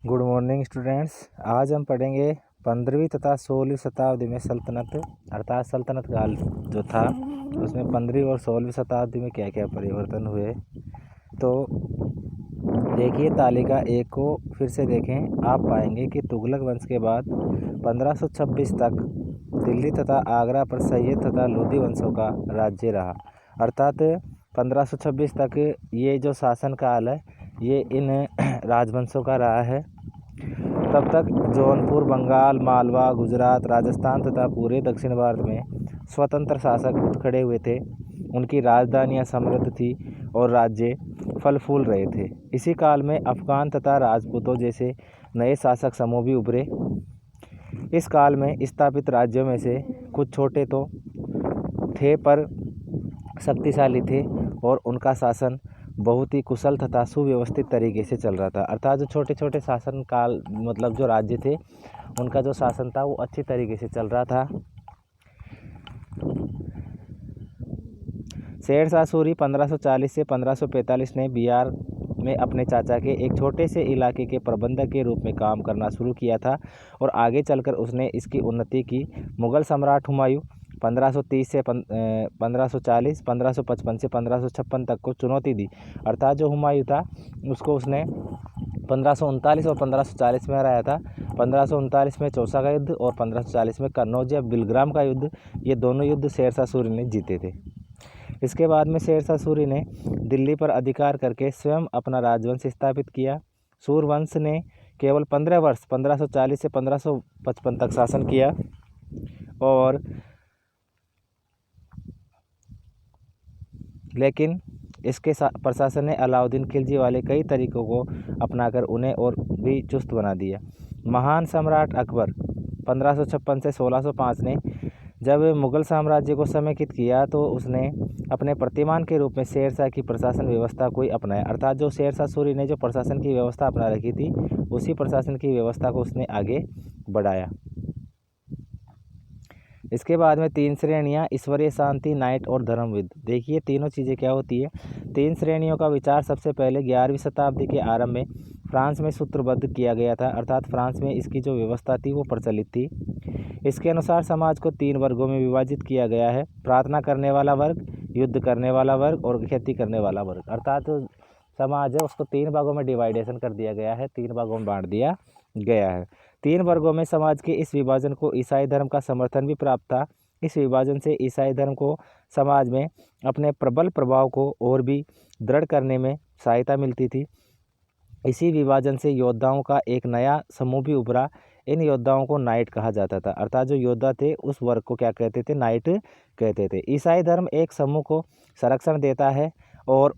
Good morning students. आज हम पढ़ेंगे 15वीं तथा 16वीं शताब्दी में सल्तनत अर्थात सल्तनत काल जो था उसमें 15वीं और 16वीं शताब्दी में क्या क्या परिवर्तन हुए। तो देखिए तालिका एक को फिर से देखें, आप पाएंगे कि तुगलक वंश के बाद 1526 तक दिल्ली तथा आगरा पर सैयद तथा लोधी वंशों का राज्य रहा। अर्थात 1526 तक ये जो शासन काल है ये इन राजवंशों का रहा है। तब तक जौनपुर, बंगाल, मालवा, गुजरात, राजस्थान तथा पूरे दक्षिण भारत में स्वतंत्र शासक उठ खड़े हुए थे। उनकी राजधानियां समृद्ध थी और राज्य फल फूल रहे थे। इसी काल में अफगान तथा राजपूतों जैसे नए शासक समूह भी उभरे। इस काल में स्थापित राज्यों में से कुछ छोटे तो थे पर शक्तिशाली थे और उनका शासन बहुत ही कुशल तथा सुव्यवस्थित तरीके से चल रहा था। अर्थात जो छोटे छोटे शासन काल मतलब जो राज्य थे उनका जो शासन था वो अच्छी तरीके से चल रहा था। शेरशाह सूरी 1540 से 1545 ने बिहार में अपने चाचा के एक छोटे से इलाके के प्रबंधक के रूप में काम करना शुरू किया था और आगे चलकर उसने इसकी उन्नति की। मुगल सम्राट हुमायूं 1530 से 1540, 1555 से 1556 तक को चुनौती दी। अर्थात जो हुमायूं था उसको उसने 1539 और 1540 में हराया था। 1539 में चौसा का युद्ध और 1540 में कन्नौज या बिलग्राम का युद्ध, ये दोनों युद्ध शेरशाह सूरी ने जीते थे। इसके बाद में शेरशाह सूरी ने दिल्ली पर अधिकार करके स्वयं अपना राजवंश स्थापित किया। सूरवंश ने केवल 15 वर्ष 1540 से 1555 तक शासन किया और लेकिन इसके प्रशासन ने अलाउद्दीन खिलजी वाले कई तरीकों को अपनाकर उन्हें और भी चुस्त बना दिया। महान सम्राट अकबर 1556 से 1605 ने जब मुगल साम्राज्य को समेकित किया तो उसने अपने प्रतिमान के रूप में शेरशाह की प्रशासन व्यवस्था को ही अपनाया। अर्थात जो शेरशाह सूरी ने जो प्रशासन की व्यवस्था अपना रखी थी उसी प्रशासन की व्यवस्था को उसने आगे बढ़ाया। इसके बाद में 3 श्रेणियाँ, ईश्वरीय शांति, नाइट और धर्मविद। देखिए तीनों चीज़ें क्या होती है। 3 श्रेणियों का विचार सबसे पहले 11वीं शताब्दी के आरंभ में फ्रांस में सूत्रबद्ध किया गया था। अर्थात फ्रांस में इसकी जो व्यवस्था थी वो प्रचलित थी। इसके अनुसार समाज को 3 वर्गों में विभाजित किया गया है: प्रार्थना करने वाला वर्ग, युद्ध करने वाला वर्ग और खेती करने वाला वर्ग। अर्थात जो समाज है उसको 3 भागों में डिवाइडेशन कर दिया गया है, 3 भागों में बांट दिया गया है। 3 वर्गों में समाज के इस विभाजन को ईसाई धर्म का समर्थन भी प्राप्त था। इस विभाजन से ईसाई धर्म को समाज में अपने प्रबल प्रभाव को और भी दृढ़ करने में सहायता मिलती थी। इसी विभाजन से योद्धाओं का एक नया समूह भी उभरा। इन योद्धाओं को नाइट कहा जाता था। अर्थात जो योद्धा थे उस वर्ग को क्या कहते थे? नाइट कहते थे। ईसाई धर्म एक समूह को संरक्षण देता है और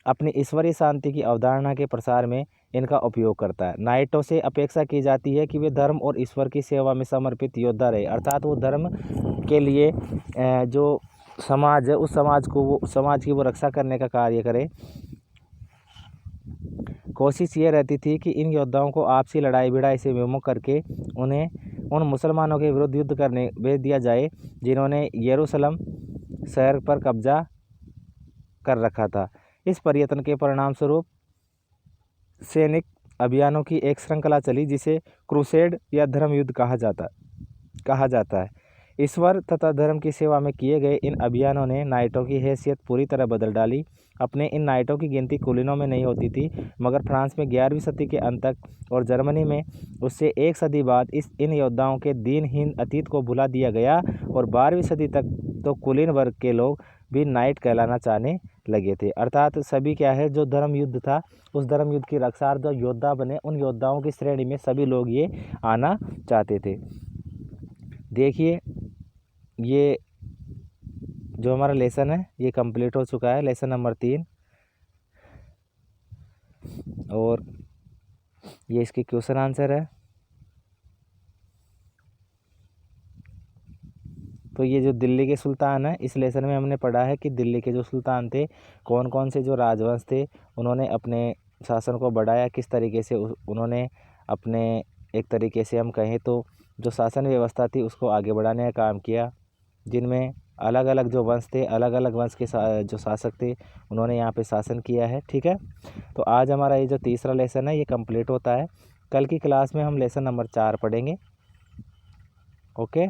अपनी ईश्वरीय शांति की अवधारणा के प्रसार में इनका उपयोग करता है। नाइटों से अपेक्षा की जाती है कि वे धर्म और ईश्वर की सेवा में समर्पित योद्धा रहे। अर्थात वो धर्म के लिए जो समाज है उस समाज की वो रक्षा करने का कार्य करे। कोशिश ये रहती थी कि इन योद्धाओं को आपसी लड़ाई भिड़ाई से विमुख करके उन्हें उन मुसलमानों के विरुद्ध युद्ध करने भेज दिया जाए जिन्होंने यरूशलेम शहर पर कब्जा कर रखा था। इस प्रयत्न के परिणाम स्वरूप सैनिक अभियानों की एक श्रृंखला चली जिसे क्रूसेड या धर्म युद्ध कहा जाता है। ईश्वर तथा धर्म की सेवा में किए गए इन अभियानों ने नाइटों की हैसियत पूरी तरह बदल डाली। अपने इन नाइटों की गिनती कुलीनों में नहीं होती थी, मगर फ्रांस में 11वीं सदी के अंत तक और जर्मनी में उससे 1 सदी बाद इन योद्धाओं के दीनहीन अतीत को भुला दिया गया और 12वीं सदी तक तो कुलीन वर्ग के लोग भी नाइट कहलाना चाहने लगे थे। अर्थात सभी क्या है, जो धर्म युद्ध था उस धर्म युद्ध की रक्षा जो योद्धा बने उन योद्धाओं की श्रेणी में सभी लोग ये आना चाहते थे। देखिए ये जो हमारा लेसन है ये कंप्लीट हो चुका है, लेसन नंबर 3, और ये इसकी क्वेश्चन आंसर है। तो ये जो दिल्ली के सुल्तान है इस लेसन में हमने पढ़ा है कि दिल्ली के जो सुल्तान थे कौन कौन से जो राजवंश थे उन्होंने अपने शासन को बढ़ाया, किस तरीके से उन्होंने अपने एक तरीके से हम कहें तो जो शासन व्यवस्था थी उसको आगे बढ़ाने का काम किया, जिनमें अलग अलग जो वंश थे अलग अलग वंश के जो शासक थे उन्होंने यहाँ पे शासन किया है। ठीक है, तो आज हमारा ये जो तीसरा लेसन है ये कंप्लीट होता है। कल की क्लास में हम लेसन नंबर 4 पढ़ेंगे। ओके।